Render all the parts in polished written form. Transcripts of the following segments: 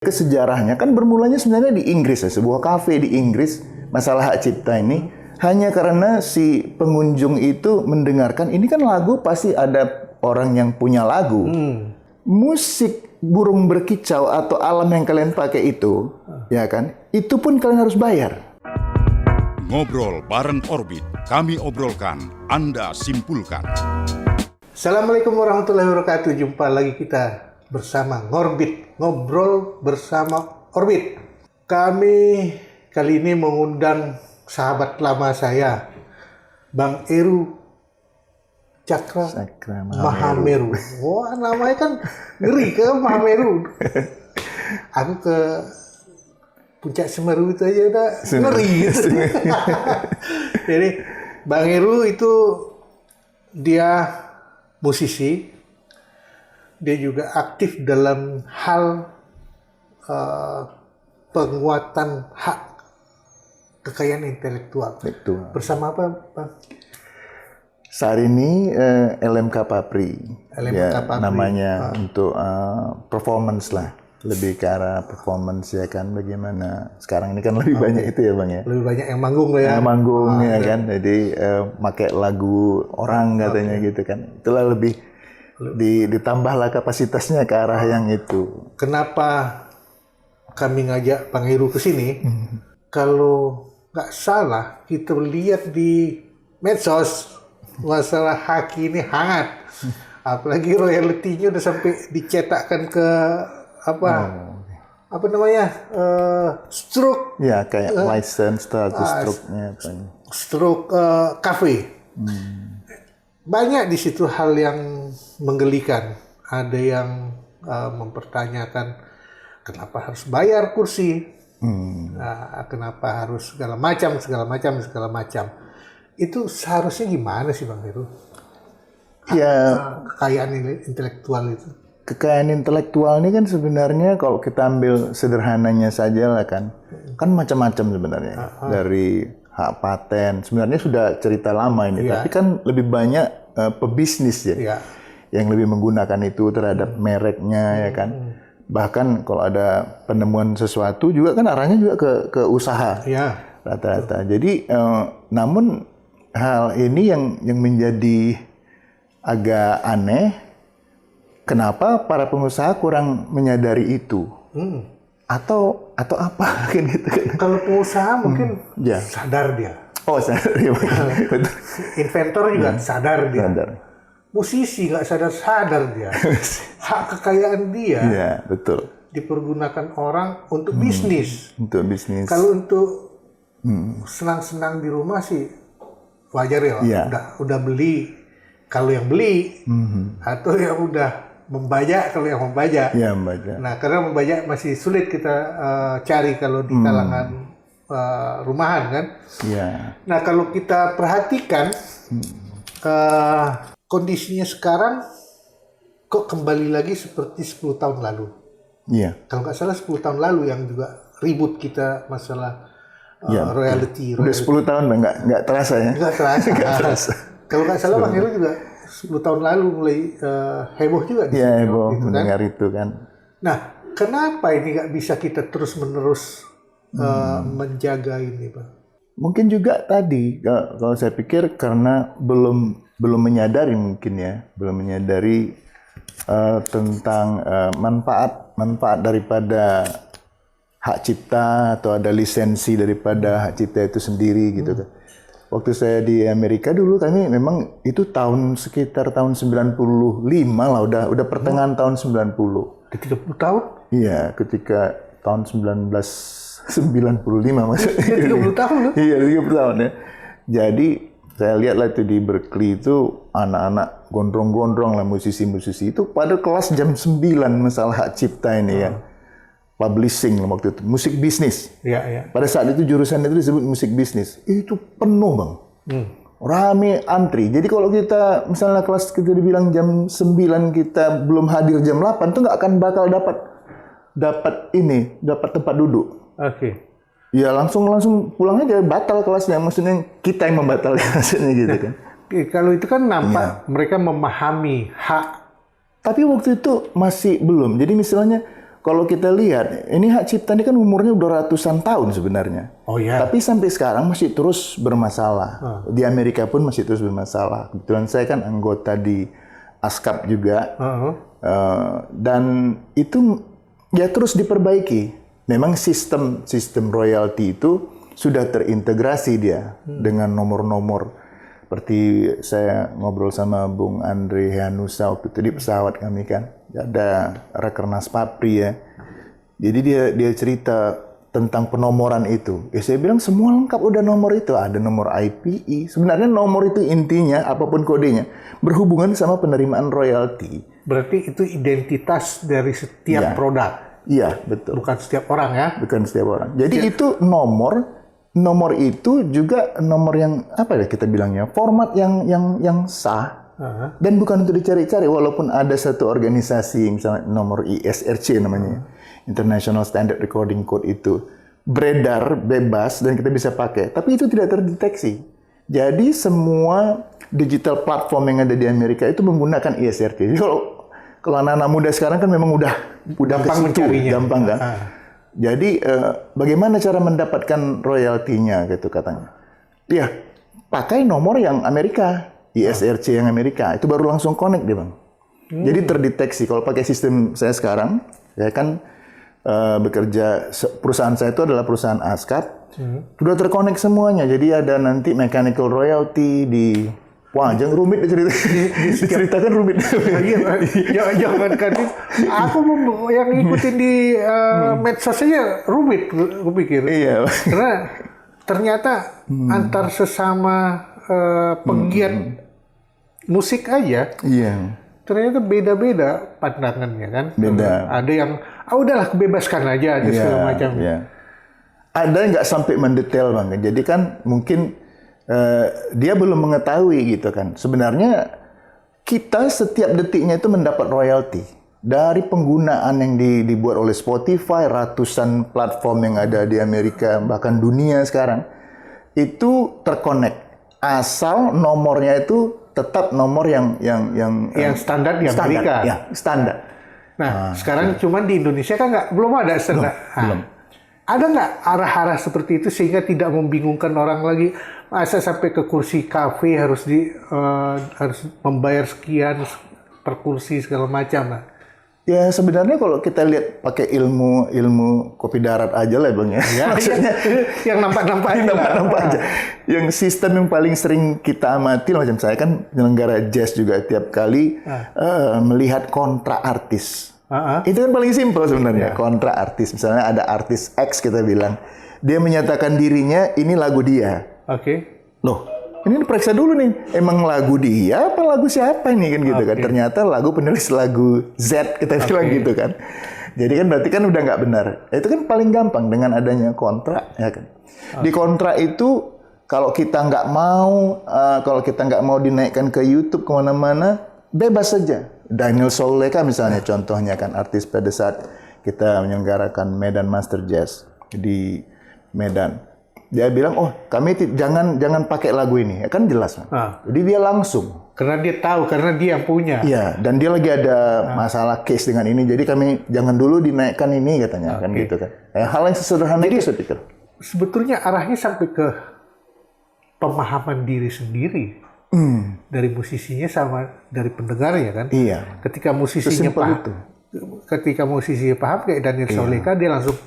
Kesejarahnya kan bermulanya sebenarnya di Inggris ya, sebuah kafe di Inggris, masalah hak cipta ini hanya karena si pengunjung itu mendengarkan ini kan lagu pasti ada orang yang punya lagu. Musik burung berkicau atau alam yang kalian pakai itu, ya kan? Itu pun kalian harus bayar. Ngobrol bareng Orbit, kami obrolkan, Anda simpulkan. Assalamualaikum warahmatullahi wabarakatuh. Jumpa lagi kita bersama Ngorbit, ngobrol bersama Orbit. Kami kali ini mengundang sahabat lama saya, Bang Eru Cakra Mahameru. Wah, namanya kan ngeri ke Mahameru. Aku ke Puncak Semeru itu aja udah ngeri gitu. Jadi Bang Eru itu dia musisi, dia juga aktif dalam hal penguatan hak kekayaan intelektual. Betul. Bersama apa, Bang? Saat ini LMK Papri, LMK Papri. namanya untuk performance lah, lebih ke arah performance ya kan. Bagaimana sekarang ini kan lebih banyak itu ya Bang ya. Lebih banyak yang manggung lah ya. Manggung ya kan, jadi pakai lagu orang katanya gitu kan. Itulah lebih ditambahlah kapasitasnya ke arah yang itu. Kenapa kami ngajak Bang Heru ke sini? Kalau nggak salah, kita lihat di medsos masalah haki ini hangat. Apalagi royalty-nya udah sampai dicetakkan ke apa namanya? Stroke. Ya kayak license atau stroke-nya apa. Stroke cafe. Banyak di situ hal yang menggelikan. Ada yang mempertanyakan kenapa harus bayar kursi, kenapa harus segala macam. Itu seharusnya gimana sih Bang Heru? Ya, kekayaan intelektual itu. Kekayaan intelektual ini kan sebenarnya kalau kita ambil sederhananya saja lah kan macam-macam sebenarnya. Dari hak paten, sebenarnya sudah cerita lama ini, tapi kan lebih banyak pebisnis ya, yang lebih menggunakan itu terhadap mereknya ya kan. Bahkan kalau ada penemuan sesuatu juga kan arahnya juga ke usaha rata-rata. Jadi namun hal ini yang menjadi agak aneh, kenapa para pengusaha kurang menyadari itu? Atau apa kan gitu kan? Kalau pengusaha mungkin sadar dia. Oh, sadar ya. Inventor juga sadar dia. Sadar. Musisi nggak sadar dia. Hak kekayaan dia. Iya, betul. Dipergunakan orang untuk bisnis. Untuk bisnis. Kalau untuk senang-senang di rumah sih wajar ya. Udah beli kalau yang beli, atau yang udah membajak kalau yang membajak. Iya, membajak. Nah, karena membajak masih sulit kita cari kalau di kalangan rumahan kan. Iya. Nah, kalau kita perhatikan kondisinya sekarang kok kembali lagi seperti 10 tahun lalu. Iya. Kalau nggak salah 10 tahun lalu yang juga ribut kita masalah royalty. Udah 10 tahun nggak terasa ya? Nggak terasa. Kalau nggak salah Bang Heru juga 10 tahun lalu mulai heboh juga. Iya, heboh gitu, mendengar itu kan. Nah, kenapa ini nggak bisa kita terus-menerus menjaga ini, Pak? Mungkin juga tadi, kalau saya pikir karena belum menyadari mungkin ya, belum menyadari tentang manfaat daripada hak cipta atau ada lisensi daripada hak cipta itu sendiri gitu kan. Waktu saya di Amerika dulu kami memang itu sekitar tahun 95 lah, udah pertengahan tahun 90. Di 30 tahun? Iya, ketika tahun 1995 maksudnya. 30 tahun loh? Iya, 30 tahun ya. Jadi saya lihatlah itu di Berkeley itu anak-anak gondrong-gondrong lah, musisi-musisi itu pada kelas jam 9 masalah hak cipta ini ya. Publishing waktu itu, musik bisnis. Iya. Pada saat itu jurusan itu disebut musik bisnis. Itu penuh Bang. Rame antri. Jadi kalau kita misalnya kelas kita dibilang jam 9 kita belum hadir jam 8 itu nggak akan bakal dapat tempat duduk. Oke. Ya langsung pulang aja, batal kelasnya. Maksudnya kita yang membatalkan maksudnya gitu kan. Kalau itu kan nampak mereka memahami hak. Tapi waktu itu masih belum. Jadi misalnya kalau kita lihat, ini hak cipta ini kan umurnya udah ratusan tahun sebenarnya. Oh ya. Tapi sampai sekarang masih terus bermasalah. Di Amerika pun masih terus bermasalah. Kebetulan saya kan anggota di ASCAP juga. Dan itu ya terus diperbaiki. Memang sistem royalti itu sudah terintegrasi dia dengan nomor-nomor. Seperti saya ngobrol sama Bung Andre Hanusa waktu itu di pesawat kami kan, ada Rakernas Papri ya. Jadi dia cerita tentang penomoran itu. Ya saya bilang semua lengkap udah nomor itu, ada nomor IPI. Sebenarnya nomor itu intinya apapun kodenya berhubungan sama penerimaan royalti. Berarti itu identitas dari setiap produk. Iya, betul. Bukan setiap orang ya. Bukan setiap orang. Jadi itu nomor itu juga nomor yang apa ya kita bilangnya, format yang sah dan bukan untuk dicari-cari. Walaupun ada satu organisasi misalnya nomor ISRC namanya, International Standard Recording Code, itu beredar bebas dan kita bisa pakai, tapi itu tidak terdeteksi. Jadi semua digital platform yang ada di Amerika itu menggunakan ISRC. Jadi kalau anak-anak muda sekarang kan memang udah gampang mencarinya, gampang kan. Jadi bagaimana cara mendapatkan royaltinya gitu katanya? Iya, pakai nomor yang Amerika, ISRC yang Amerika, itu baru langsung connect dia Bang. Jadi terdeteksi. Kalau pakai sistem saya sekarang, saya kan bekerja, perusahaan saya itu adalah perusahaan ASCAP, sudah terkonek semuanya. Jadi ada nanti mechanical royalty di wah, jangan rumit diceritakan rumit. Jangan kan. Aku yang ngikutin di medsos aja rumit, aku pikir. Iya. Karena ternyata antar sesama penggiat musik aja, ternyata beda-beda pandangannya kan. Beda. Ada yang, udahlah bebaskan aja segala macam. Iya. Ada yang nggak sampai mendetail Bang. Jadi kan mungkin dia belum mengetahui gitu kan. Sebenarnya kita setiap detiknya itu mendapat royalti dari penggunaan yang dibuat oleh Spotify, ratusan platform yang ada di Amerika, bahkan dunia sekarang, itu terkonek. Asal nomornya itu tetap nomor yang standar di Amerika. Ya, standar. Nah, sekarang cuman di Indonesia kan belum ada standar. Belum. Ada nggak arah-arah seperti itu sehingga tidak membingungkan orang lagi? Masa sampai ke kursi kafe harus membayar sekian per kursi segala macam lah. Ya sebenarnya kalau kita lihat pakai ilmu kopi darat aja lah Bang ya. Maksudnya yang nampak-nampak aja. Yang sistem yang paling sering kita amati macam saya kan penyelenggara jazz juga tiap kali melihat kontrak artis. Itu kan paling simpel sebenarnya, kontrak artis. Misalnya ada artis X kita bilang, dia menyatakan dirinya ini lagu dia. Loh, ini periksa dulu nih, emang lagu dia apa lagu siapa ini kan gitu kan? Ternyata lagu penulis lagu Z kita bilang gitu kan. Jadi kan berarti kan udah nggak benar. Itu kan paling gampang dengan adanya kontrak ya kan. Di kontrak itu kalau kita nggak mau dinaikkan ke YouTube kemana-mana, bebas saja. Daniel Souleka misalnya contohnya kan, artis pada saat kita menyelenggarakan Medan Master Jazz di Medan. Dia bilang, kami jangan pakai lagu ini. Ya, kan jelas kan. Jadi dia langsung. Karena dia tahu, karena dia yang punya. Iya, dan dia lagi ada masalah case dengan ini. Jadi kami jangan dulu dinaikkan ini katanya kan gitu kan. Hal yang sesederhana itu saya pikir. Sebetulnya arahnya sampai ke pemahaman diri sendiri. Dari musisinya sama dari pendengarnya kan. Iya. Ketika musisinya paham kayak Daniel Souleka, dia langsung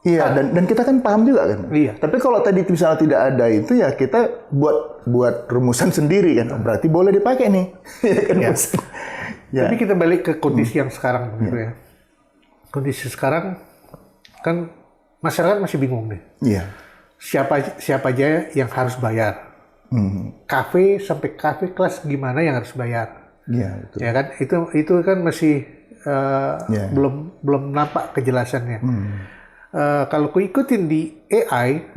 dan kita kan paham juga kan. Tapi kalau tadi misalnya tidak ada itu ya kita buat rumusan sendiri kan. Berarti boleh dipakai nih. Tapi kita balik ke kondisi yang sekarang begitu ya. Kondisi sekarang kan masyarakat masih bingung nih. Siapa aja yang harus bayar. Kafe sampai kafe kelas gimana yang harus bayar? Betul. Ya kan itu kan masih belum nampak kejelasannya. Kalau aku ikutin di AI,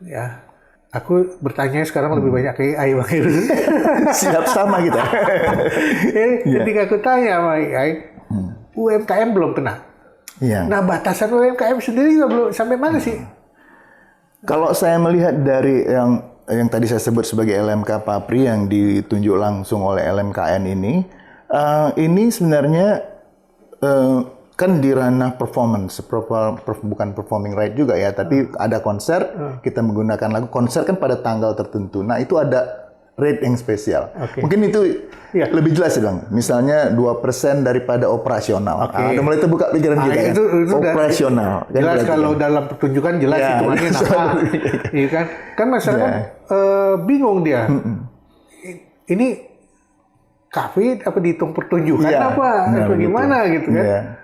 ya aku bertanya sekarang lebih banyak ke AI Bang Heru. Siap sama kita. Ketika aku tanya sama AI, UMKM belum kena. Nah batasan UMKM sendiri juga belum sampai mana sih? Kalau saya melihat dari yang tadi saya sebut sebagai LMK Papri yang ditunjuk langsung oleh LMKN ini sebenarnya kan di ranah performance, bukan performing right juga ya, tapi ada konser, kita menggunakan lagu, konser kan pada tanggal tertentu. Nah, itu ada rate yang spesial. Mungkin itu lebih jelas ya, Bang. Misalnya 2% daripada operasional. Udah mulai terbuka pikiran kita ya. Itu operasional. Kan jelas kalau dalam pertunjukan jelas hitungannya apa. Iya kan? Kan masyarakat bingung dia. Ini kafe apa dihitung pertunjukan apa? Bagaimana gitu kan?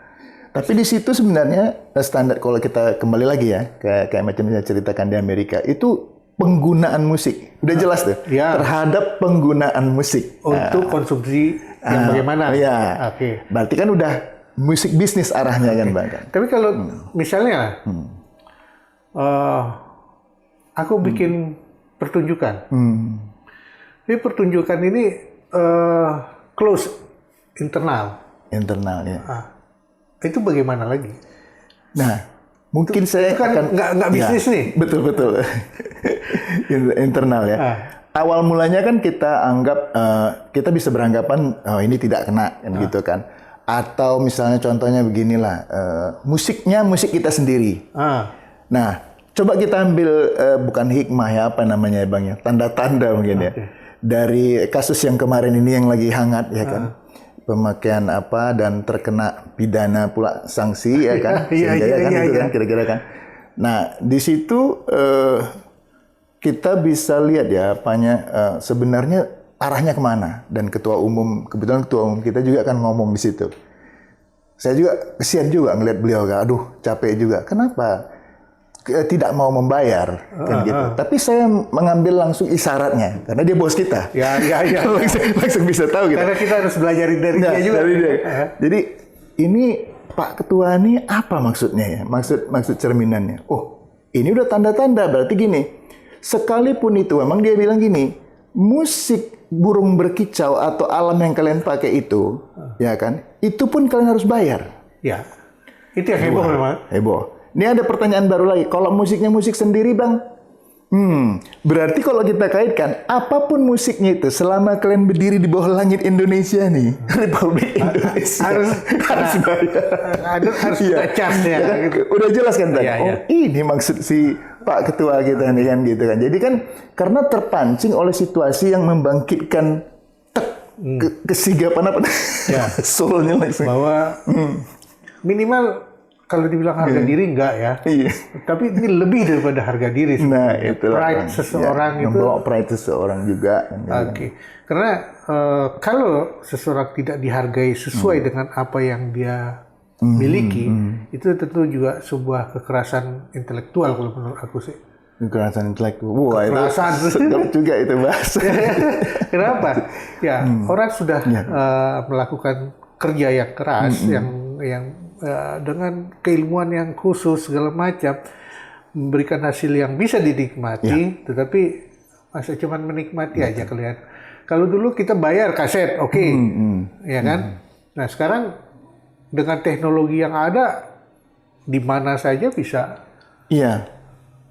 Tapi di situ sebenarnya standar, kalau kita kembali lagi ya, kayak macam yang saya ceritakan di Amerika, itu penggunaan musik. Udah jelas tuh. Terhadap penggunaan musik. Untuk konsumsi yang bagaimana? Berarti kan udah musik bisnis arahnya kan, Bang. Tapi kalau misalnya aku bikin pertunjukan. Ini pertunjukan ini close internal. Internal ya. Itu bagaimana lagi? Nah, mungkin saya kan akan nggak bisnis nih. Betul. Internal ya. Awal mulanya kan kita anggap kita bisa beranggapan ini tidak kena kan gitu kan. Atau misalnya contohnya beginilah, musiknya musik kita sendiri. Nah, coba kita ambil bukan hikmah ya, apa namanya ya, Bang ya, tanda-tanda mungkin ya. Dari kasus yang kemarin ini yang lagi hangat ya kan. Pemakaian apa dan terkena pidana pula sanksi ya kan. Kan kira-kira kan. Nah, di situ kita bisa lihat ya sebenarnya arahnya kemana, dan kebetulan ketua umum kita juga akan ngomong di situ. Saya juga kesian juga ngelihat beliau, aduh capek juga. Kenapa tidak mau membayar kan gitu? Tapi saya mengambil langsung isyaratnya karena dia bos kita. Ya. langsung bisa tahu gitu. Karena kita harus belajar dari dia juga. Dari dia. Jadi ini Pak Ketua ini apa maksudnya ya? Maksud cerminannya. Oh, ini udah tanda-tanda, berarti gini. Sekalipun itu memang dia bilang gini, musik burung berkicau atau alam yang kalian pakai itu, ya kan? Itu pun kalian harus bayar. Ya. Itu yang heboh memang. Heboh. Ini ada pertanyaan baru lagi. Kalau musiknya musik sendiri, Bang, berarti kalau kita kaitkan, apapun musiknya itu, selama kalian berdiri di bawah langit Indonesia nih, Republik Indonesia, harus bayar. Harus charge-nya. Ya kan? Udah jelas kan, Bang? Ini maksud si Pak Ketua kita nih kan gitu kan. Jadi kan karena terpancing oleh situasi yang membangkitkan kesigapan apa? Soulnya langsung. Bahwa minimal kalau dibilang harga diri enggak ya. Tapi ini lebih daripada harga diri. Nah, itu pride seseorang itu. Membawa pride seseorang juga. Karena kalau seseorang tidak dihargai sesuai dengan apa yang dia miliki, itu tentu juga sebuah kekerasan intelektual kalau menurut aku sih. Kekerasan intelektual. Wah, kekerasan. Itu sedap juga itu bahasa. Kenapa? Ya, orang sudah melakukan kerja yang keras, yang dengan keilmuan yang khusus segala macam, memberikan hasil yang bisa dinikmati, tetapi masa cuma menikmati aja kalian. Kalau dulu kita bayar kaset, ya kan? Nah sekarang dengan teknologi yang ada, di mana saja bisa. Iya,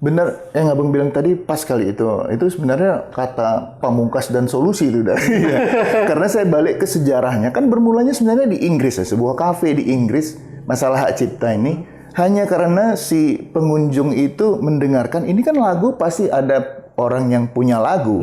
benar yang Abang bilang tadi pas kali itu. Itu sebenarnya kata pamungkas dan solusi itu dah. Karena saya balik ke sejarahnya, kan bermulanya sebenarnya di Inggris ya, sebuah kafe di Inggris. Masalah hak cipta ini hanya karena si pengunjung itu mendengarkan ini kan lagu, pasti ada orang yang punya lagu.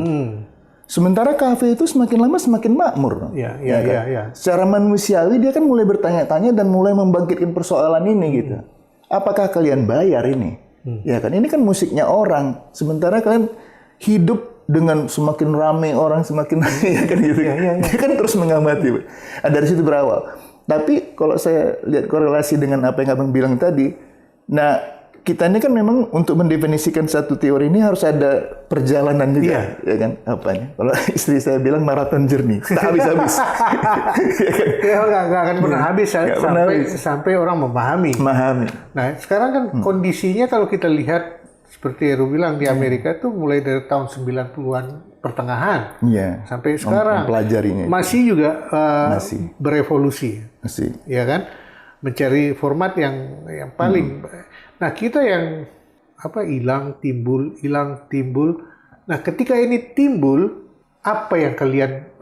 Sementara kafe itu semakin lama semakin makmur. Iya. Secara manusiawi dia kan mulai bertanya-tanya dan mulai membangkitkan persoalan ini gitu. Apakah kalian bayar ini? Ya kan ini kan musiknya orang. Sementara kalian hidup dengan semakin ramai orang semakin ya kan gitu. Dia kan terus mengamati. Dari situ berawal. Tapi kalau saya lihat korelasi dengan apa yang Abang bilang tadi, nah kita ini kan memang untuk mendefinisikan satu teori ini harus ada perjalanan juga, ya kan? Apanya? Kalau istri saya bilang maraton journey, tak habis-habis. Nggak akan pernah habis sampai orang memahami. Nah sekarang kan kondisinya kalau kita lihat seperti Heru bilang di Amerika tuh mulai dari tahun 90-an pertengahan sampai sekarang masih juga berevolusi, ya kan, mencari format yang paling. Nah kita yang hilang timbul. Nah ketika ini timbul, apa yang kalian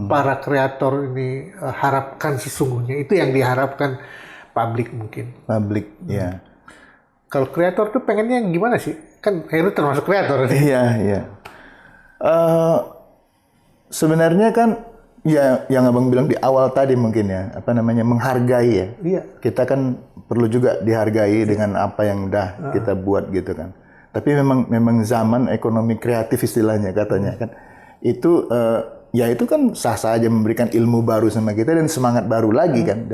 para kreator ini harapkan sesungguhnya? Itu yang diharapkan publik mungkin. Publik, ya. Kalau kreator tuh pengennya yang gimana sih? Kan Heru termasuk kreator. Iya, iya. Sebenarnya kan ya yang Abang bilang di awal tadi mungkin ya, apa namanya, menghargai ya. Iya. Kita kan perlu juga dihargai dengan apa yang udah kita buat gitu kan. Tapi memang zaman ekonomi kreatif istilahnya katanya kan. Itu ya itu kan sah-sah aja memberikan ilmu baru sama kita dan semangat baru lagi kan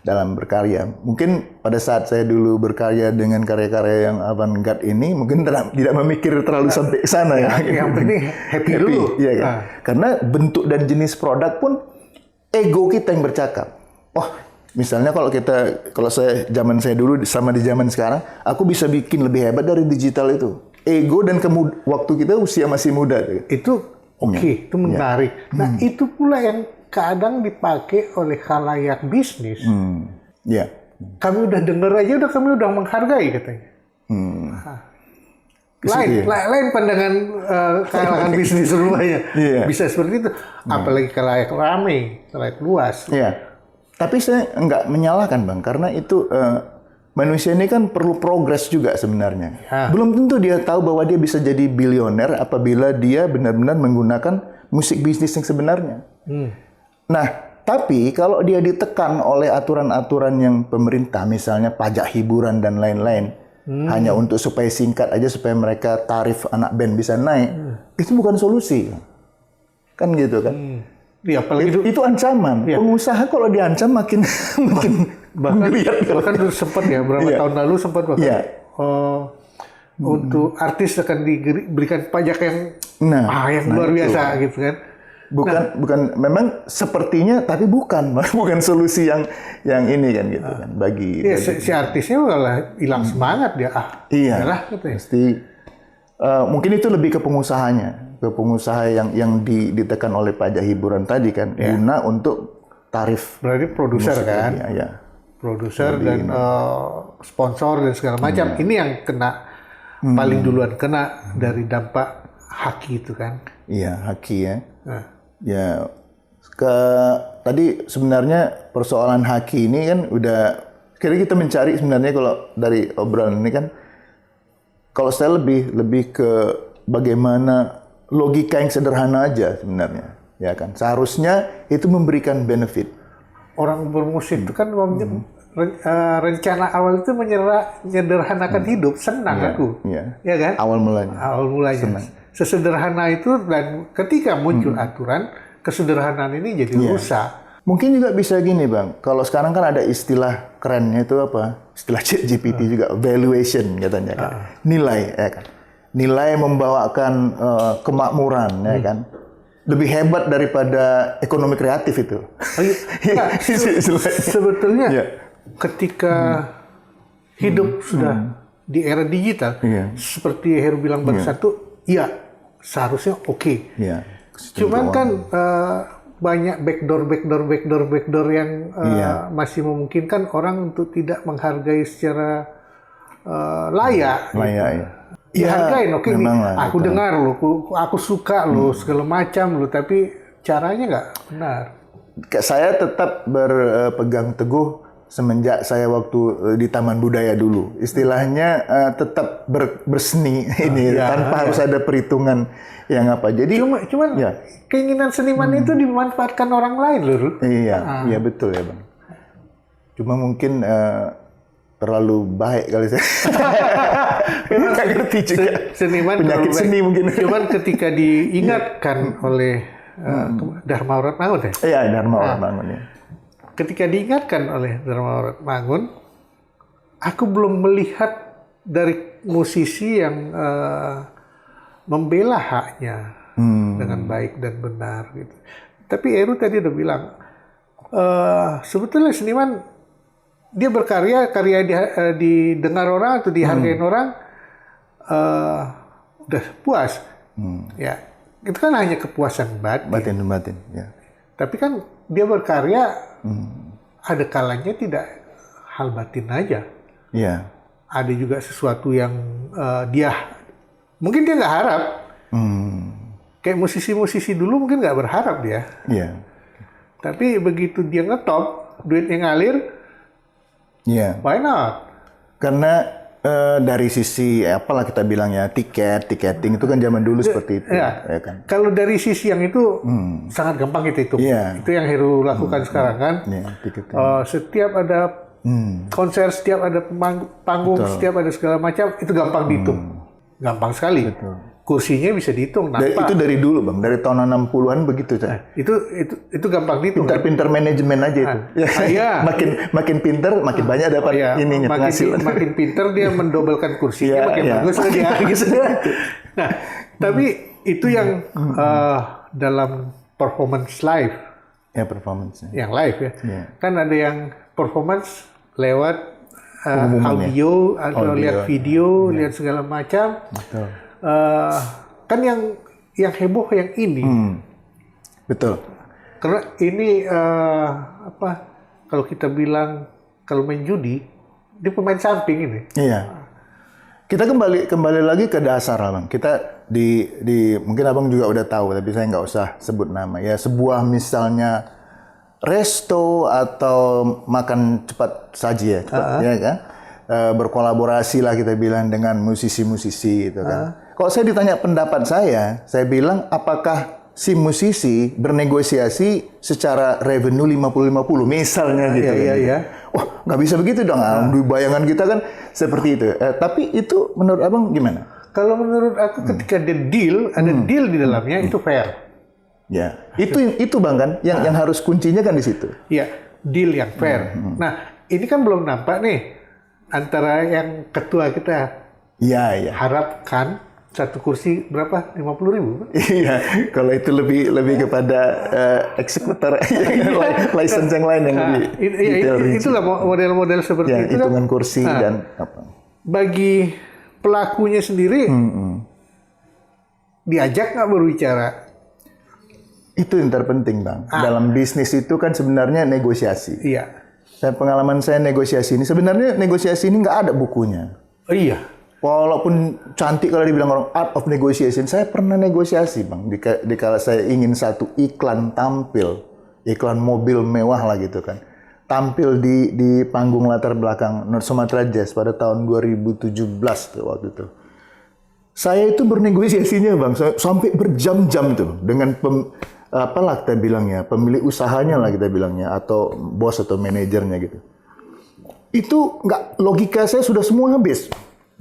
dalam berkarya. Mungkin pada saat saya dulu berkarya dengan karya-karya yang avant-garde ini mungkin tidak memikir terlalu sampai ke sana ya. Yang penting happy dulu. Iya kan? Karena bentuk dan jenis produk pun ego kita yang bercakap. Oh, misalnya kalau saya zaman saya dulu sama di zaman sekarang, aku bisa bikin lebih hebat dari digital itu. Ego dan waktu kita usia masih muda. Itu oke, itu menarik. Nah, itu pula yang kadang dipakai oleh khalayak bisnis. Iya. Kami udah denger aja, kami udah menghargai katanya. Lain pandangan kalangan bisnis semuanya. Bisa seperti itu. Apalagi khalayak ramai, khalayak luas. Iya. Tapi saya nggak menyalahkan Bang, karena itu manusia ini kan perlu progres juga sebenarnya. Belum tentu dia tahu bahwa dia bisa jadi bilioner apabila dia benar-benar menggunakan musik bisnis yang sebenarnya. Nah, tapi kalau dia ditekan oleh aturan-aturan yang pemerintah, misalnya pajak hiburan dan lain-lain, hanya untuk supaya singkat aja, supaya mereka tarif anak band bisa naik, itu bukan solusi. Kan gitu kan? Ya, apalagi itu ancaman. Ya. Pengusaha kalau diancam makin bahkan sempat ya, berapa tahun lalu sempat bahkan untuk artis akan diberikan pajak yang luar biasa itu. Gitu kan. Bukan memang sepertinya tapi bukan solusi yang ini kan gitu kan bagi si artisnya malah hilang semangat dia iyalah pasti mungkin itu lebih ke pengusaha yang ditekan oleh pajak hiburan tadi kan guna untuk tarif berarti produser kan produser dan sponsor dan segala macam ini yang kena paling duluan kena dari dampak haki itu kan haki ya. Ya, tadi sebenarnya persoalan haki ini kan udah kita mencari sebenarnya kalau dari obrolan ini kan, kalau saya lebih ke bagaimana logika yang sederhana aja sebenarnya, ya kan. Seharusnya itu memberikan benefit. Orang bermusik itu kan rencana awal itu menyederhanakan hidup, senang aku, ya kan? Awal mulanya. Senang. Sesederhana itu dan ketika muncul aturan, kesederhanaan ini jadi rusak. Mungkin juga bisa gini Bang, kalau sekarang kan ada istilah kerennya itu apa? Istilah ChatGPT juga, valuation katanya kan. Nilai, ya kan. Nilai membawakan kemakmuran, ya kan. Lebih hebat daripada ekonomi kreatif itu. Sebetulnya ketika hidup sudah di era digital, seperti Heru bilang barusan tuh, seharusnya oke. Cuman kan banyak backdoor yang masih memungkinkan orang untuk tidak menghargai secara layak. Dihargain, oke. Aku dengar lo, aku suka lo, segala macam lo, tapi caranya nggak benar. Saya tetap berpegang teguh semenjak saya waktu di Taman Budaya dulu, istilahnya tetap berseni ini tanpa harus ada perhitungan yang apa. Jadi cuman keinginan seniman itu dimanfaatkan orang lain loh. Iya betul ya Bang. Cuma mungkin terlalu baik kali saya. Nggak ngerti juga. Seniman penyakit seni mungkin. Cuman ketika diingatkan oleh Dharma Oratmangun Iya Dharma Oratmangun ya. Ketika diingatkan oleh Dharma Oratmangun, aku belum melihat dari musisi yang membela haknya dengan baik dan benar gitu. Tapi Heru tadi udah bilang, sebetulnya seniman dia berkarya, didengar orang atau dihargain orang, udah puas. Ya, itu kan hanya kepuasan batin. Batin, ya. Tapi kan dia berkarya, ada kalanya tidak hal batin aja. Iya. Ada juga sesuatu yang mungkin dia nggak harap. Kayak musisi-musisi dulu mungkin nggak berharap dia. Iya. Tapi begitu dia ngetop, duitnya ngalir, Iya. Why not? Karena dari sisi apalah kita bilangnya tiketing itu kan zaman dulu seperti itu, Ya. ya kan. Kalau dari sisi yang itu sangat gampang kita hitung. Iya. Itu yang Heru lakukan sekarang kan. Iya, tiketing. Setiap ada konser, setiap ada panggung, setiap ada segala macam, itu gampang dihitung. Gampang sekali. Betul. Kursinya bisa dihitung. Itu dari dulu bang, dari tahun 60-an begitu. Itu gampang dihitung. Pinter-pinter manajemen aja itu. Iya. makin pinter, makin banyak dapat ininya penghasilan. Makin pinter dia mendobelkan kursinya, makin bagus dia. Nah, tapi itu yang dalam performance live. Ya performance. Yang live ya. Iya. Kan ada yang performance lewat Pengumuman audio, atau lihat video, lihat segala macam. Betul. Kan yang heboh yang ini. Betul. Karena ini kalau kita bilang kalau main judi, dia pemain samping ini. Iya. Kita kembali lagi ke dasar bang. Kita di mungkin abang juga udah tahu, tapi saya nggak usah sebut nama. Ya sebuah misalnya resto atau makan cepat saji ya, ya kan? Berkolaborasi lah kita bilang dengan musisi-musisi gitu kan. Kalau saya ditanya pendapat saya bilang apakah si musisi bernegosiasi secara revenue 50-50 misalnya gitu. Iya. Wah, nggak bisa begitu dong. Di bayangan kita kan seperti itu. Tapi itu menurut abang gimana? Kalau menurut aku ketika ada deal di dalamnya itu fair. Ya, itu bang kan, yang harus kuncinya kan di situ. Iya, deal yang fair. Nah, ini kan belum nampak nih antara yang ketua kita Iya. harapkan satu kursi berapa? 50.000? Iya, kalau itu lebih kepada eksekutor license yang lain yang lebih detail. Itulah model-model seperti Ya, itu. hitungan kursi dan apa. Bagi pelakunya sendiri, diajak nggak berbicara? Itu yang terpenting bang. Dalam bisnis itu kan sebenarnya negosiasi. Iya. Pengalaman saya negosiasi ini, sebenarnya negosiasi ini nggak ada bukunya. Oh, iya. Walaupun cantik kalau dibilang orang art of negotiation, saya pernah negosiasi bang. Di kala saya ingin satu iklan tampil, iklan mobil mewah lah gitu kan, tampil di panggung latar belakang North Sumatra Jazz pada tahun 2017 tuh waktu itu. Saya itu bernegosiasinya bang, sampai berjam-jam tuh dengan apalah kita bilangnya, pemilik usahanya lah kita bilangnya, atau bos atau manajernya gitu. Itu nggak, logika saya sudah semua habis.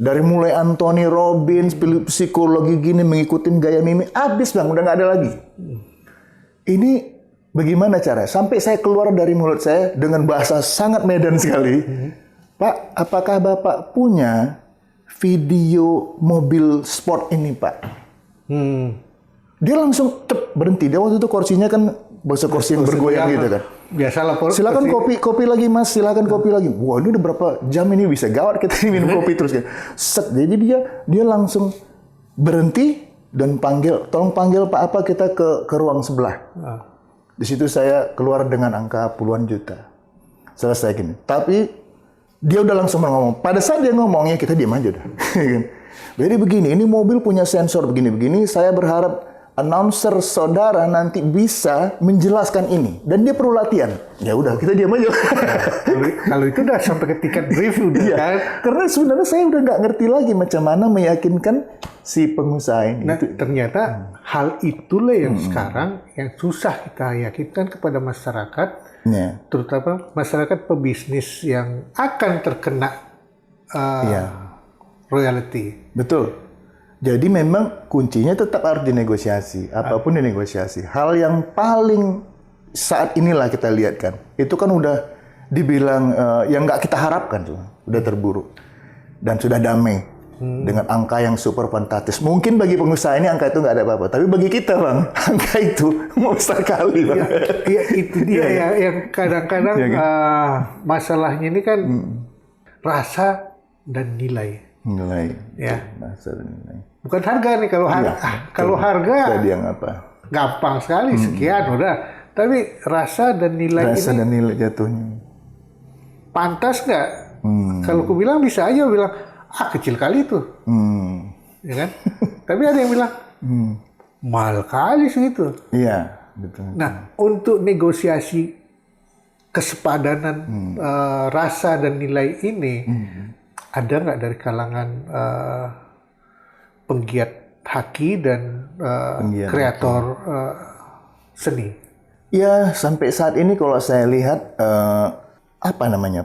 Dari mulai Anthony Robbins, psikologi gini, mengikuti gaya mimik, habis bang, udah nggak ada lagi. Ini bagaimana cara? Sampai saya keluar dari mulut saya dengan bahasa sangat Medan sekali. Pak, apakah Bapak punya video mobil sport ini Pak? Dia langsung berhenti. Dia waktu itu kursinya kan bahasa kursi yang bergoyang gitu kan. Biasalah. Silakan kopi lagi Mas, silakan kopi lagi. Wah, ini udah berapa jam ini, bisa gawat kita minum kopi terus kan. Set. Jadi dia langsung berhenti dan tolong panggil Pak apa, kita ke ruang sebelah. Di situ saya keluar dengan angka puluhan juta. Selesai gini. Tapi dia udah langsung ngomong. Pada saat dia ngomongnya kita diam aja udah. Jadi begini, ini mobil punya sensor begini-begini, saya berharap announcer saudara nanti bisa menjelaskan ini, dan dia perlu latihan. Ya udah, kita diam aja. Kalau itu udah sampai ke tingkat review udah kan. Karena sebenarnya saya udah nggak ngerti lagi macam mana meyakinkan si pengusaha ini. Nah, ternyata hal itulah yang sekarang yang susah kita yakinkan kepada masyarakat, terutama masyarakat pebisnis yang akan terkena royalty. Betul. Jadi memang kuncinya tetap harus dinegosiasi, apapun dinegosiasi. Hal yang paling saat inilah kita lihat kan, itu kan udah dibilang yang nggak kita harapkan tuh, udah terburuk dan sudah damai dengan angka yang super fantastis. Mungkin bagi pengusaha ini angka itu nggak ada apa-apa, tapi bagi kita bang, angka itu monster kali bang. Ya, itu dia yang kadang-kadang masalahnya ini kan rasa dan nilai. Nilai. Ya. Rasa dan nilai. Bukan harga nih, kalau harga tadi yang apa? Gampang sekali, sekian udah. Tapi rasa dan nilai Rasa ini dan nilai jatuhnya. Pantas nggak? Kalau aku bilang bisa aja bilang, kecil kali tuh. Ya kan? Tapi ada yang bilang, mahal kali segitu. Iya, betul. Nah, untuk negosiasi kesepadanan rasa dan nilai ini ada nggak dari kalangan penggiat haki dan kreator seni? Ya, sampai saat ini kalau saya lihat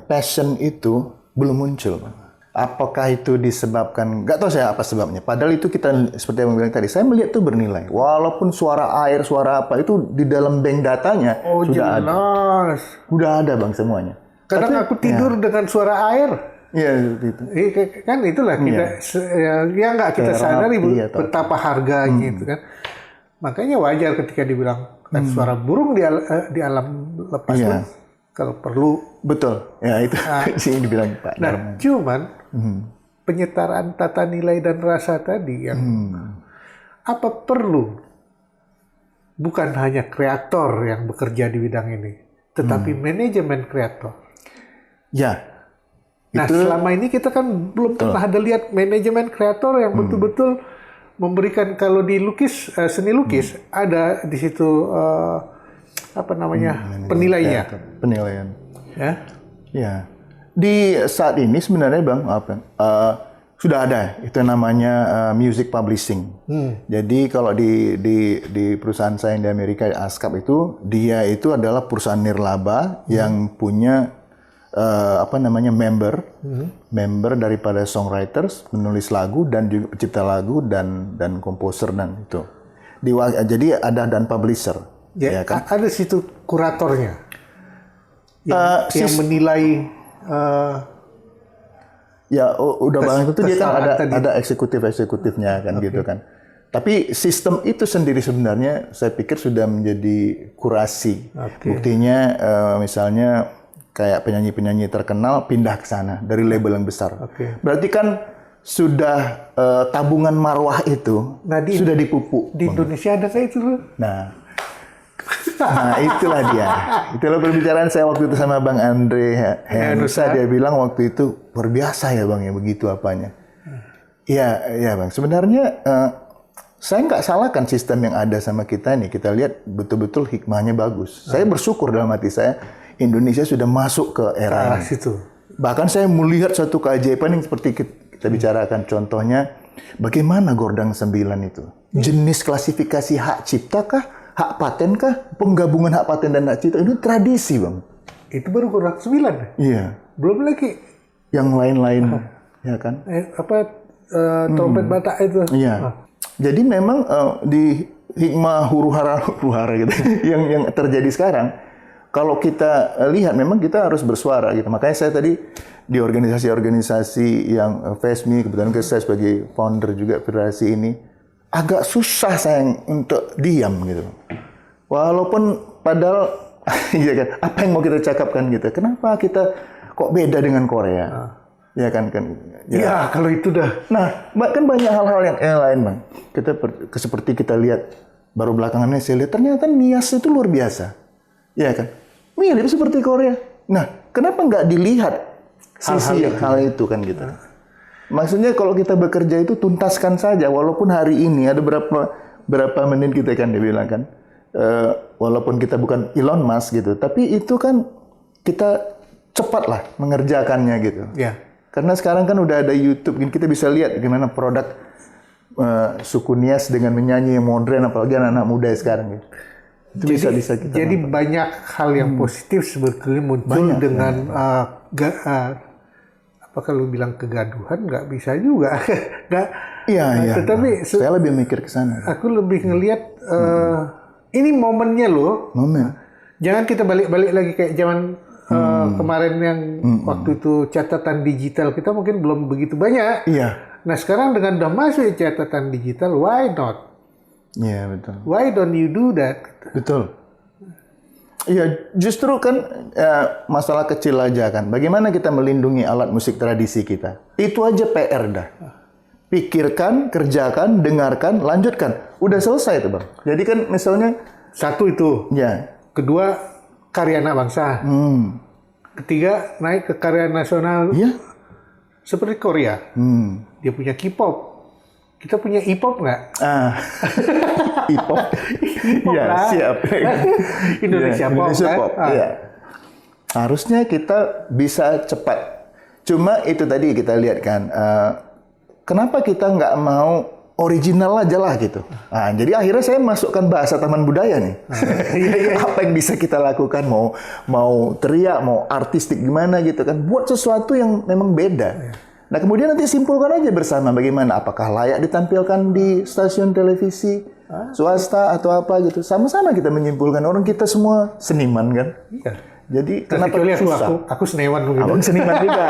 passion itu belum muncul, Bang. Apakah itu disebabkan, nggak tahu saya apa sebabnya. Padahal itu kita, seperti yang bilang tadi, saya melihat itu bernilai. Walaupun suara air, suara apa, itu di dalam bank datanya sudah ada. Sudah ada, Bang, semuanya. Kadang aku tidur dengan suara air. Iya, gitu. Kan itulah kita, ya nggak kita sadari betapa harganya itu kan. Makanya wajar ketika dibilang suara burung di alam lepas pun, kalau perlu. Betul, ya itu sih dibilang Pak. Nah, cuman penyetaraan tata nilai dan rasa tadi yang apa perlu bukan hanya kreator yang bekerja di bidang ini, tetapi manajemen kreator. Ya. Nah, selama ini kita kan belum pernah ada lihat manajemen kreator yang betul-betul memberikan, kalau di seni lukis ada di situ penilainya. Penilaian. Ya. Ya. Di saat ini sebenarnya Bang, sudah ada itu namanya music publishing. Jadi kalau di perusahaan saya yang di Amerika, ASCAP itu, dia itu adalah perusahaan nirlaba yang punya member daripada songwriters, penulis lagu dan juga pencipta lagu dan komposer dan itu. Jadi ada dan publisher. Ya kan? Ada situ kuratornya yang menilai. Udah banget itu dia kan ada eksekutifnya kan gitu kan. Tapi sistem itu sendiri sebenarnya saya pikir sudah menjadi kurasi. Buktinya misalnya kayak penyanyi-penyanyi terkenal pindah ke sana dari label yang besar. Berarti kan sudah tabungan marwah itu sudah dipupuk. Di Indonesia ada kayak itu loh. Nah, itulah dia. Itulah perbicaraan saya waktu itu sama Bang Andre Henusa. Dia bilang waktu itu luar biasa ya Bang ya, begitu apanya. Iya Bang. Sebenarnya saya nggak salahkan sistem yang ada sama kita ini. Kita lihat betul-betul hikmahnya bagus. Saya bersyukur dalam hati saya Indonesia sudah masuk ke era situ. Bahkan saya melihat satu keajaiban yang seperti kita bicarakan. Contohnya bagaimana Gordang 9 itu. Jenis klasifikasi hak cipta kah? Hak paten kah? Penggabungan hak paten dan hak cipta itu tradisi, Bang. Itu baru Gordang 9. Iya. Belum lagi yang lain-lain, ya kan? Trompet Batak itu. Iya. Jadi memang di hikmah huru-hara gitu yang terjadi sekarang, kalau kita lihat memang kita harus bersuara gitu. Makanya saya tadi di organisasi-organisasi yang FESMI, kebetulan saya sebagai founder juga federasi ini, agak susah saya untuk diam gitu. Walaupun padahal ya kan, apa yang mau kita cakapkan gitu. Kenapa kita kok beda dengan Korea? Ya kan. Ya, kalau itu dah. Nah, kan banyak hal-hal yang lain, Bang. Seperti kita lihat baru belakangan ini saya lihat ternyata Nias itu luar biasa. Ya kan? Mirip seperti Korea. Nah, kenapa nggak dilihat sisi hal itu kan gitu. Maksudnya kalau kita bekerja itu tuntaskan saja, walaupun hari ini ada berapa menit kita kan dibilang kan, walaupun kita bukan Elon Musk gitu, tapi itu kan kita cepatlah mengerjakannya gitu. Ya. Karena sekarang kan udah ada YouTube, kita bisa lihat gimana produk suku Nias dengan menyanyi yang modern, apalagi anak-anak muda sekarang gitu. Itu bisa kita. Jadi nonton. Banyak hal yang positif sebetulnya muncul dengan apa kalau bilang kegaduhan nggak bisa juga. Iya. Tetapi saya lebih mikir ke sana. Aku lebih ngelihat ini momennya loh. Momen. Jangan kita balik-balik lagi kayak zaman kemarin yang waktu itu catatan digital kita mungkin belum begitu banyak. Iya. Nah sekarang dengan udah masuk catatan digital, why not? Iya betul. Why don't you do that? Betul. Iya, justru kan masalah kecil aja kan. Bagaimana kita melindungi alat musik tradisi kita? Itu aja PR dah. Pikirkan, kerjakan, dengarkan, lanjutkan. Udah selesai tuh Bang. Jadi kan misalnya satu itu. Ya. Kedua karya anak bangsa. Ketiga naik ke karya nasional. Iya. Seperti Korea. Dia punya K-pop. Kita punya hip-hop nggak? Hip-hop? Iya, siap. Indonesia Pop. Indonesia Pop, iya. Harusnya kita bisa cepat. Cuma itu tadi kita lihat kan, kenapa kita nggak mau original aja lah gitu. Nah, jadi akhirnya saya masukkan bahasa Taman Budaya nih. Apa yang bisa kita lakukan? Mau teriak, mau artistik gimana gitu kan? Buat sesuatu yang memang beda. Nah kemudian nanti simpulkan aja bersama bagaimana. Apakah layak ditampilkan di stasiun televisi swasta atau apa gitu. Sama-sama kita menyimpulkan. Orang kita semua seniman kan. Iya. Jadi Kenapa kenapa susah? aku seniman begitu. Abang seniman juga.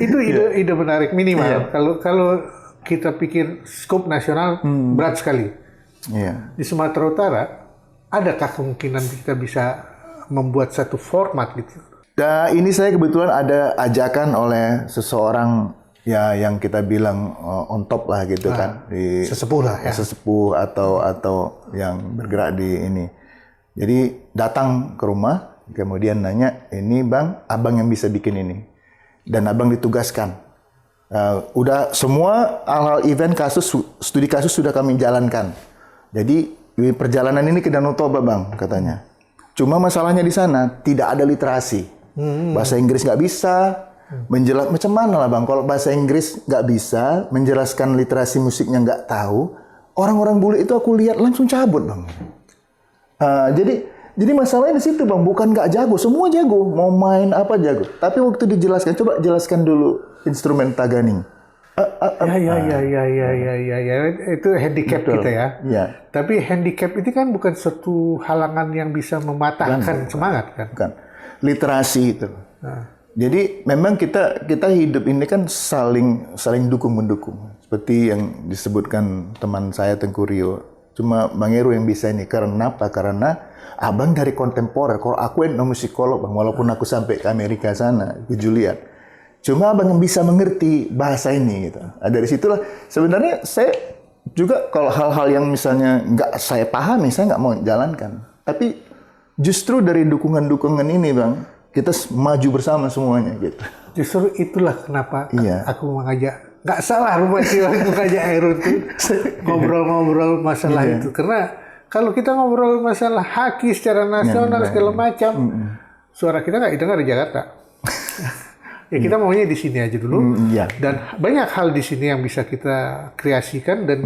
itu ide menarik minimal. Kalau kita pikir skop nasional berat sekali. Iya. Di Sumatera Utara, adakah kemungkinan kita bisa membuat satu format gitu? Nah, ini saya kebetulan ada ajakan oleh seseorang ya yang kita bilang on top lah gitu kan, di sesepuh lah ya. Sesepuh atau yang bergerak di ini. Jadi datang ke rumah, kemudian nanya, ini bang, abang yang bisa bikin ini, dan abang ditugaskan. Udah semua hal-hal event studi kasus sudah kami jalankan. Jadi perjalanan ini ke Danau Toba bang, katanya. Cuma masalahnya di sana tidak ada literasi. Bahasa Inggris nggak bisa, macam mana lah bang? Kalau bahasa Inggris nggak bisa, menjelaskan literasi musiknya nggak tahu, orang-orang bule itu aku lihat langsung cabut bang. Jadi masalahnya di situ bang, bukan nggak jago, semua jago, mau main apa jago. Tapi waktu dijelaskan, coba jelaskan dulu instrumen taganing. Ya, itu handicap kita ya. Ya. Tapi handicap itu kan bukan suatu halangan yang bisa mematahkan semangat kan. Bukan. Literasi itu. Jadi memang kita hidup ini kan saling dukung mendukung. Seperti yang disebutkan teman saya Tengku Rio. Cuma Bang Heru yang bisa ini. Karena apa? Karena abang dari kontemporer. Kalau aku etnomusikolog bang, walaupun aku sampai ke Amerika sana, ke Juliet. Cuma abang yang bisa mengerti bahasa ini gitu. Nah, dari situlah sebenarnya saya juga kalau hal-hal yang misalnya nggak saya pahami, saya nggak mau jalankan. Tapi justru dari dukungan-dukungan ini bang, kita maju bersama semuanya gitu. Justru itulah kenapa Iya. aku mengajak. Nggak salah rupanya aku ngajak Heru itu ngobrol-ngobrol masalah itu. Karena kalau kita ngobrol masalah haki secara nasional segala macam, suara kita nggak didengar di Jakarta. Ya kita maunya di sini aja dulu. Dan banyak hal di sini yang bisa kita kreasikan dan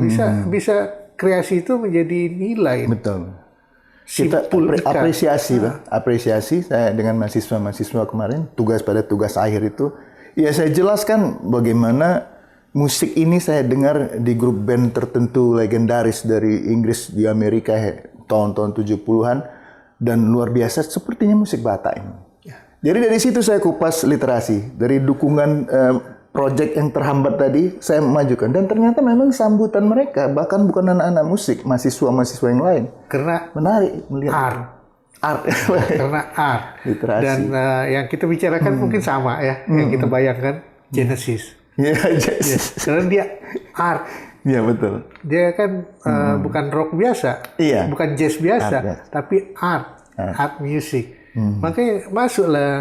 bisa kreasi itu menjadi nilai. Betul. Kita apresiasi, Bang. Apresiasi saya dengan mahasiswa-mahasiswa kemarin, tugas akhir itu, ya saya jelaskan bagaimana musik ini saya dengar di grup band tertentu legendaris dari Inggris di Amerika tahun-tahun 70-an dan luar biasa sepertinya musik Batak ini. Jadi dari situ saya kupas literasi, dari dukungan proyek yang terhambat tadi saya majukan dan ternyata memang sambutan mereka bahkan bukan anak-anak musik, mahasiswa-mahasiswa yang lain. Karena menarik melihat art. Karena art. Literasi. Dan yang kita bicarakan mungkin sama ya, yang kita bayangkan Genesis. Karena dia art. Iya betul. Dia kan bukan rock biasa, bukan jazz biasa, tapi art music. Makanya masuklah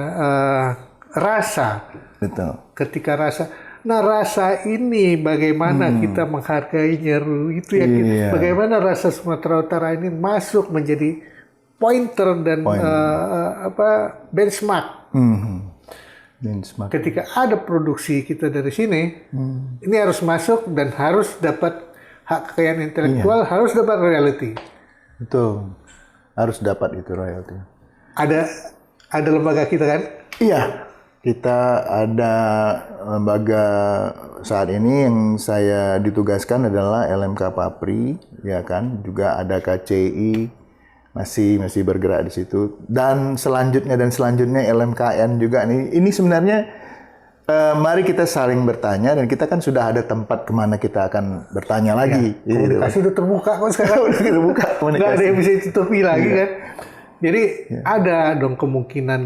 rasa. Betul. Ketika rasa ini bagaimana kita menghargainya itu ya. Bagaimana rasa Sumatera Utara ini masuk menjadi pointer dan benchmark. Ketika ada produksi kita dari sini, ini harus masuk dan harus dapat hak kekayaan intelektual, harus dapat royalti. Betul, harus dapat itu royalti. Ada lembaga kita kan? Iya, kita ada lembaga saat ini yang saya ditugaskan adalah LMK Papri, ya kan? Juga ada KCI. Masih bergerak di situ dan selanjutnya LMKN juga nih. Ini sebenarnya mari kita saling bertanya dan kita kan sudah ada tempat kemana kita akan bertanya lagi. Komunikasi itu terbuka kok sekarang. Udah terbuka komunikasi. Nggak ada yang bisa ditutupi lagi kan. Jadi ada dong kemungkinan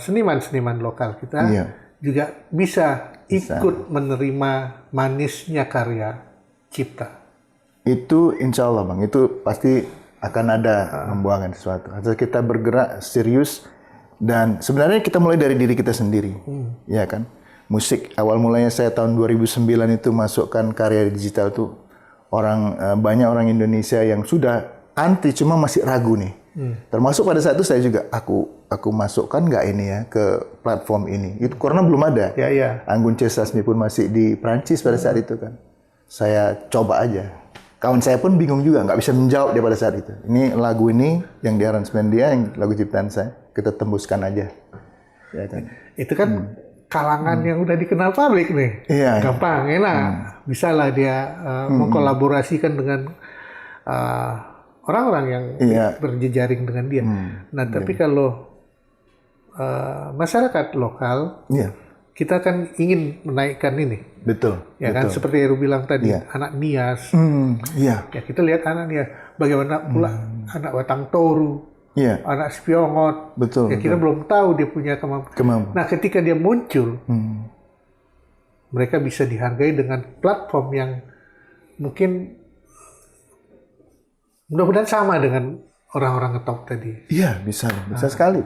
seniman-seniman lokal kita juga bisa ikut menerima manisnya karya cipta. Itu insya Allah bang, itu pasti akan ada membuahkan sesuatu. Atau kita bergerak serius dan sebenarnya kita mulai dari diri kita sendiri, ya kan? Musik awal mulanya saya tahun 2009 itu masukkan karya digital tuh banyak orang Indonesia yang sudah anti cuma masih ragu nih. Termasuk pada saat itu saya juga aku masukkan nggak ini ya ke platform ini. Itu karena belum ada. Ya. Anggun C. Sasmi pun masih di Prancis pada saat itu kan. Saya coba aja. Kawan saya pun bingung juga, nggak bisa menjawab dia pada saat itu. Ini lagu ini yang di aransemen dia, yang lagu ciptaan saya, kita tembuskan aja. Ya kan? Itu kan kalangan yang udah dikenal publik nih. Iya. Gampang, enak. Bisa lah dia mengkolaborasikan dengan orang-orang yang berjejaring dengan dia. Nah, tapi kalau masyarakat lokal, kita kan ingin menaikkan ini. Betul. Ya kan, seperti Heru bilang tadi, anak Nias. Ya, kita lihat anak Nias. Bagaimana pula anak Batang Toru. Anak Spiongot. Betul. Ya, kita belum tahu dia punya kemampuan. Nah, ketika dia muncul, mereka bisa dihargai dengan platform yang mungkin mudah-mudahan sama dengan orang-orang ngetop tadi. Iya, bisa sekali.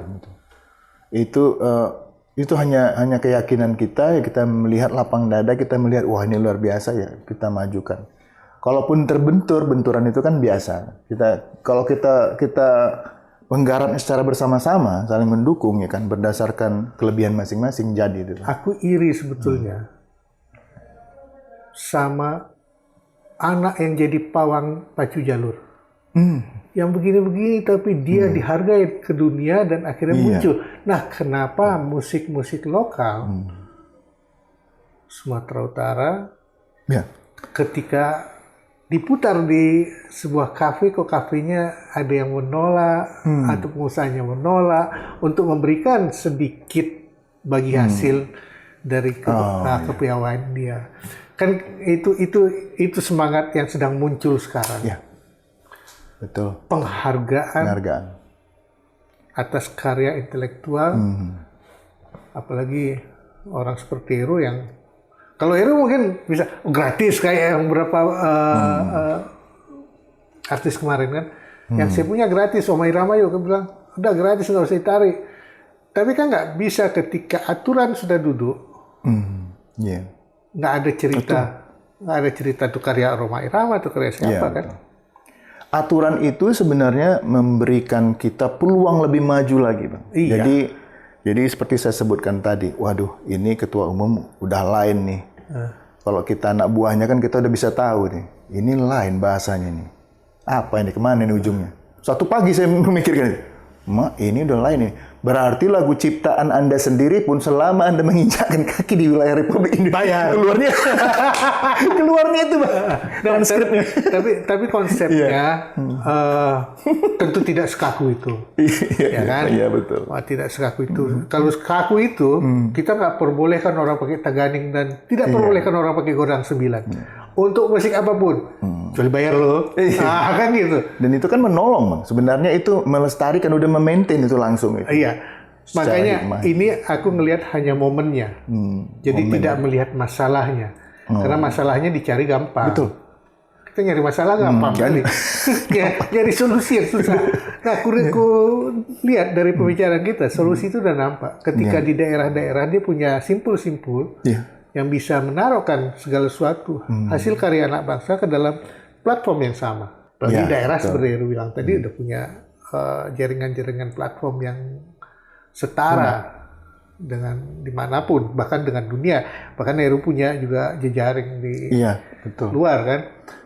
Itu hanya keyakinan kita, ya kita melihat lapang dada, kita melihat wah ini luar biasa ya, kita majukan. Kalaupun benturan itu kan biasa. Kalau kita menggarap secara bersama-sama, saling mendukung ya kan, berdasarkan kelebihan masing-masing jadi itu. Aku iri sebetulnya sama anak yang jadi pawang pacu jalur. Yang begini-begini tapi dia dihargai ke dunia dan akhirnya muncul. Nah, kenapa musik-musik lokal Sumatera Utara ketika diputar di sebuah kafe, kok kafenya ada yang menolak atau pengusahanya menolak untuk memberikan sedikit bagi hasil dari kepiawaian dia. Kan itu semangat yang sedang muncul sekarang. Ya. Betul. Penghargaan atas karya intelektual, apalagi orang seperti Heru yang kalau Heru mungkin bisa gratis kayak yang beberapa artis kemarin kan, yang saya punya gratis, Omai Ramayo kan bilang udah gratis nggak usah ditarik. Tapi kan nggak bisa ketika aturan sudah duduk, nggak ada cerita tuh karya Omai Rama tuh karya siapa kan? Aturan itu sebenarnya memberikan kita peluang lebih maju lagi, Bang. Iya. Jadi seperti saya sebutkan tadi, waduh, ini ketua umum udah lain nih. Kalau kita anak buahnya kan kita udah bisa tahu nih, ini lain bahasanya nih. Apa ini, kemana nih ujungnya? Suatu pagi saya memikirkan, Mak, ini udah lain nih. Berarti lagu ciptaan Anda sendiri pun selama Anda menginjakkan kaki di wilayah Republik Indonesia, keluarnya itu, Bang. Konsepnya. Tapi konsepnya tentu tidak sekaku itu. Ya kan? Iya, betul. Tidak sekaku itu. Kalau sekaku itu, kita nggak perbolehkan orang pakai taganing dan tidak perbolehkan orang pakai godang 9. Untuk musik apapun. Kecuali bayar lo. Kan gitu. Dan itu kan menolong, Bang. Sebenarnya itu melestarikan, udah memaintain itu langsung. Itu. Iya. Makanya ini aku ngelihat hanya momennya. Jadi tidak melihat masalahnya. Karena masalahnya dicari gampang. Betul. Kita nyari masalah gampang kali. Nyari solusi yang susah. Nah, aku lihat dari pembicaraan kita, solusi itu udah nampak. Ketika di daerah-daerah dia punya simpul-simpul yang bisa menaruhkan segala sesuatu hasil karya anak bangsa ke dalam platform yang sama. Apalagi daerah seperti yang bilang tadi udah punya jaringan-jaringan platform yang setara dengan dimanapun, bahkan dengan dunia. Bahkan Heru punya juga jejaring di luar kan.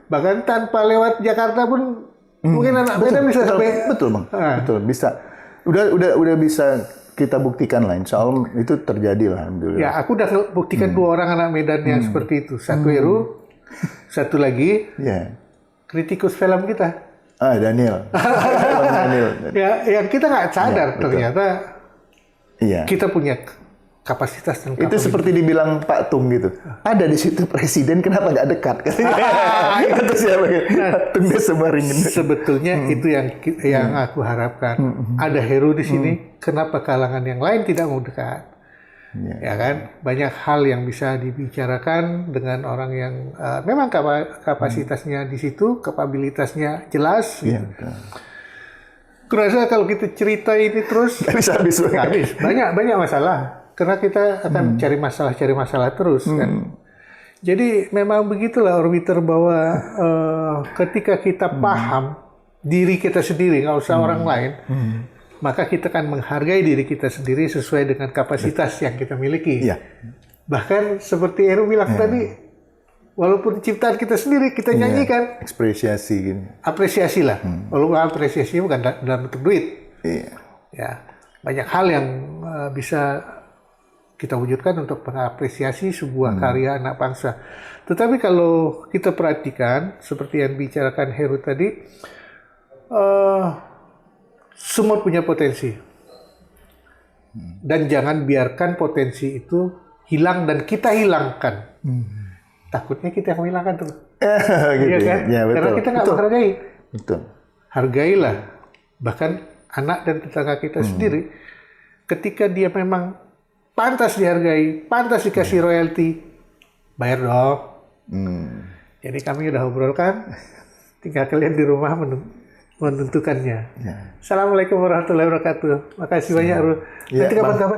Bahkan tanpa lewat Jakarta pun mungkin anak Medan bisa sampai. Betul, Bang. Betul, bisa. Udah bisa kita buktikan lah. Insya Allah itu terjadi lah. Alhamdulillah. Ya, aku udah buktikan 2 orang anak Medan yang seperti itu. Satu Heru, satu lagi kritikus film kita. Daniel. Ya, yang kita nggak sadar ternyata kita punya kapasitas dan itu seperti dibilang Pak Tung gitu. Ada di situ presiden, kenapa nggak dekat? Itu siapa? Tung Desembaringin. Sebetulnya itu yang aku harapkan. Ada Heru di sini, kenapa kalangan yang lain tidak mau dekat? Ya kan, banyak hal yang bisa dibicarakan dengan orang yang memang kapasitasnya di situ, kapabilitasnya jelas. Kurasa kalau kita cerita ini terus habis. Banyak masalah. Karena kita akan cari masalah terus kan. Jadi memang begitulah orbiter bahwa ketika kita paham diri kita sendiri, nggak usah orang lain, maka kita akan menghargai diri kita sendiri sesuai dengan kapasitas yang kita miliki. Iya. Bahkan seperti Eru bilang tadi, walaupun ciptaan kita sendiri, kita nyanyikan. Ekspresiasi gini. Apresiasi lah. Walaupun apresiasi bukan dalam bentuk duit. Iya. Ya, banyak hal yang bisa kita wujudkan untuk mengapresiasi sebuah karya anak bangsa. Tetapi kalau kita perhatikan, seperti yang bicarakan Heru tadi, semua punya potensi. Dan jangan biarkan potensi itu hilang dan kita hilangkan. Takutnya kita yang menghilangkan tuh. Gitu. Iya kan? Ya, betul. Karena kita nggak menghargai. Betul. Hargailah. Bahkan anak dan tetangga kita sendiri, ketika dia memang pantas dihargai, pantas dikasih royalti, bayar dong. Jadi kami udah obrolkan, tinggal kalian di rumah menentukannya. Assalamualaikum warahmatullahi wabarakatuh. Makasih banyak, Ru. Ya, Nanti kapan-kapan.